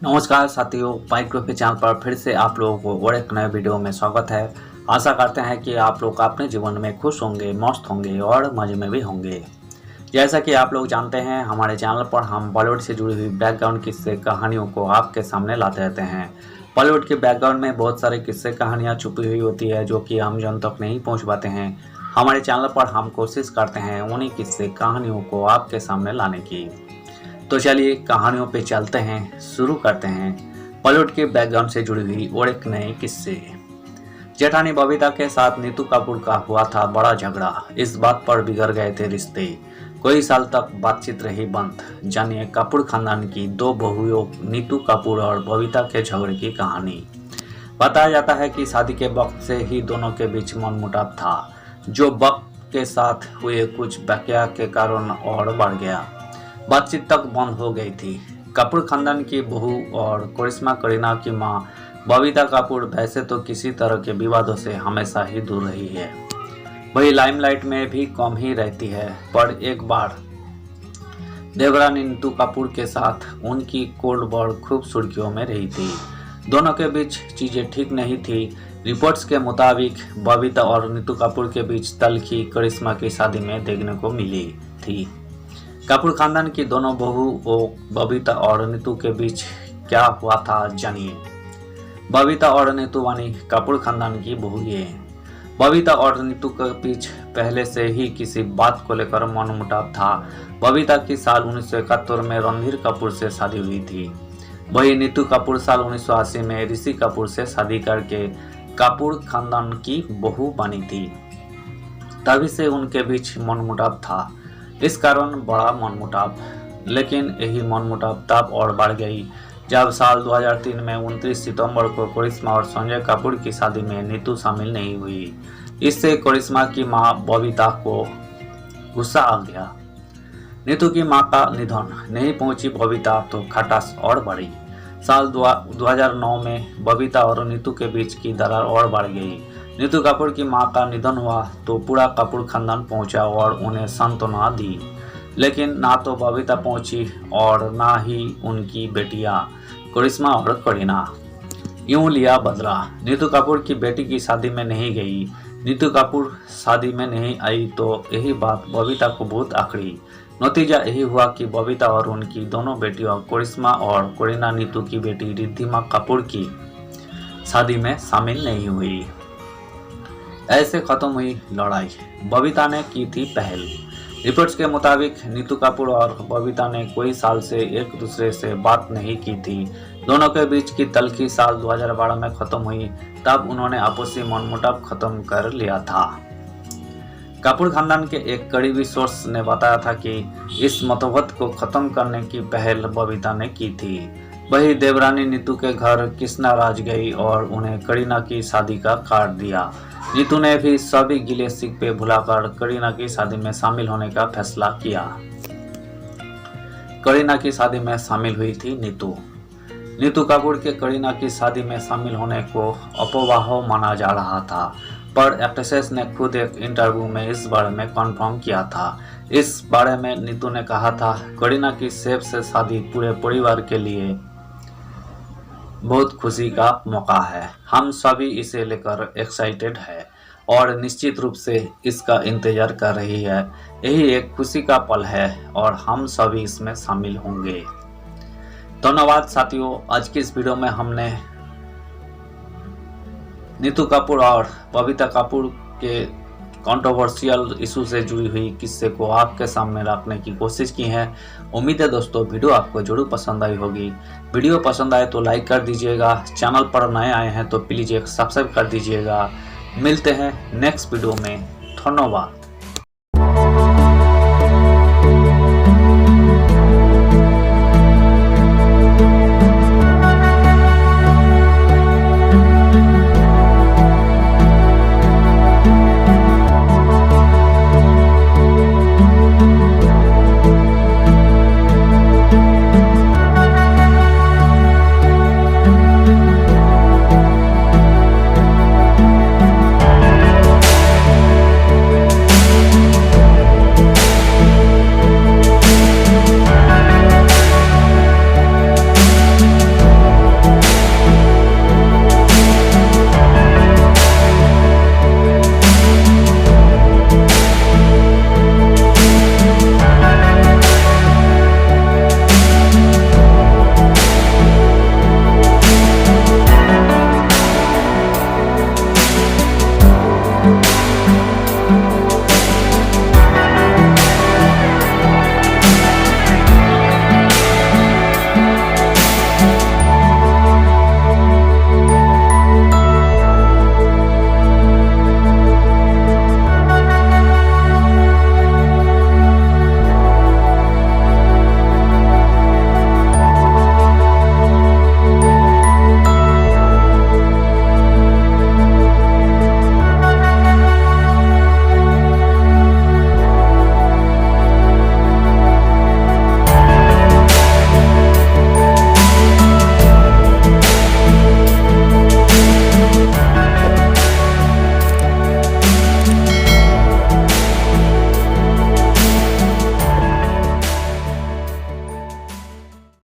नमस्कार साथियों, माइक्रो के चैनल पर फिर से आप लोगों को और एक नए वीडियो में स्वागत है। आशा करते हैं कि आप लोग अपने जीवन में खुश होंगे, मस्त होंगे और मजे में भी होंगे। जैसा कि आप लोग जानते हैं, हमारे चैनल पर हम बॉलीवुड से जुड़ी हुई बैकग्राउंड किस्से कहानियों को आपके सामने लाते रहते हैं। बॉलीवुड के बैकग्राउंड में बहुत सारे किस्से कहानियाँ छुपी हुई होती है जो कि हम जन तक नहीं पहुँच पाते हैं। हमारे चैनल पर हम कोशिश करते हैं उन्हीं किस्से कहानियों को आपके सामने लाने की। तो चलिए कहानियों पे चलते हैं, शुरू करते हैं बॉलीवुड के बैकग्राउंड से जुड़ी हुई और एक नए किस्से। जेठानी बबीता के साथ नीतू कपूर का हुआ था बड़ा झगड़ा। इस बात पर बिगड़ गए थे रिश्ते। कई साल तक बातचीत रही बंद। जानिए कपूर खानदान की दो बहुओं नीतू कपूर और बबीता के झगड़े की कहानी। बताया जाता है कि शादी के वक्त से ही दोनों के बीच मनमुटाव था, जो वक्त के साथ हुए कुछ वाकया के कारण और बढ़ गया। बातचीत तक बंद हो गई थी। कपूर खानदान की बहू और करिश्मा करीना की मां बबीता कपूर वैसे तो किसी तरह के विवादों से हमेशा ही दूर रही है। वही लाइमलाइट में भी कम ही रहती है, पर एक बार देवरानी नीतू कपूर के साथ उनकी कोल्ड वॉर खूब सुर्खियों में रही थी। दोनों के बीच चीजें ठीक नहीं थी। रिपोर्ट्स के मुताबिक बबीता और नीतू कपूर के बीच तल्खी करिश्मा की शादी में देखने को मिली थी। कपूर खानदान की दोनों बहुओं बबीता और नीतू के बीच क्या हुआ था, जानिए। बबीता और नीतू वानी कपूर खानदान की बहुएं। बबीता और नीतू के बीच पहले से ही किसी बात को लेकर मनमुटाव था। बबीता की साल 1971 में रणधीर कपूर से शादी हुई थी। वही नीतू कपूर साल 1980 में ऋषि कपूर से शादी करके कपूर खानदान की बहू बनी थी। तभी से उनके बीच मनमुटाव था। इस कारण बड़ा मनमुटाव, लेकिन यही मनमुटाव तब और बढ़ गई जब साल 2003 में 29 सितंबर को करिश्मा और संजय कपूर की शादी में नीतू शामिल नहीं हुई। इससे करिश्मा की मां बबीता को गुस्सा आ गया। नीतू की मां का निधन, नहीं पहुंची बबीता तो खटास और बढ़ी। साल 2009 में बबीता और नीतू के बीच की दरार और बढ़ गई। नीतू कपूर की मां का निधन हुआ तो पूरा कपूर खानदान पहुंचा और उन्हें सांत्वना दी, लेकिन ना तो बबीता पहुंची और ना ही उनकी बेटियां करिश्मा और करीना। यूं लिया बदला। नीतू कपूर की बेटी की शादी में नहीं गई, नीतू कपूर शादी में नहीं आई तो यही बात बबीता को बहुत आखड़ी। नतीजा यही हुआ कि बबीता और उनकी दोनों बेटियों करिश्मा और करीना नीतू की बेटी रिद्धिमा कपूर की शादी में शामिल नहीं हुई। ऐसे खत्म हुई लड़ाई। बबीता ने की थी पहल। रिपोर्ट्स के मुताबिक नीतू कपूर और बबीता ने कई साल से एक दूसरे से बात नहीं की थी। दोनों के बीच की तल्खी साल 2012 में खत्म हुई। तब उन्होंने आपसी मनमुटाव खत्म कर लिया था। कपूर खानदान के एक करीबी सोर्स ने बताया था कि इस मतभेद को खत्म करने की पहल बबीता ने की थी। वही देवरानी नीतू के घर कृष्णा राज गई और उन्हें करीना की शादी का कार्ड दिया। नीतू ने भी सभी गिले शिकवे भुलाकर करीना की शादी में शामिल होने का फैसला किया। करीना की शादी में शामिल हुई थी नीतू। नीतू कपूर के करीना की शादी में शामिल होने को अफवाह माना जा रहा था, पर एक्ट्रेस ने खुद एक इंटरव्यू में इस बारे में कंफर्म किया था। इस बारे में नीतू ने कहा था, करीना की सैफ से शादी पूरे परिवार के लिए बहुत खुशी का मौका है। हम सभी इसे लेकर एक्साइटेड है और निश्चित रूप से इसका इंतजार कर रही है। यही एक खुशी का पल है और हम सभी इसमें शामिल होंगे। धन्यवाद साथियों, आज की इस वीडियो में हमने नीतू कपूर और बबीता कपूर के कंट्रोवर्शियल इशू से जुड़ी हुई किस्से को आपके सामने रखने की कोशिश की है। उम्मीद है दोस्तों वीडियो आपको जरूर पसंद आई होगी। वीडियो पसंद आए तो लाइक कर दीजिएगा। चैनल पर नए आए हैं तो प्लीज़ एक सब्सक्राइब कर दीजिएगा। मिलते हैं नेक्स्ट वीडियो में। धन्यवाद।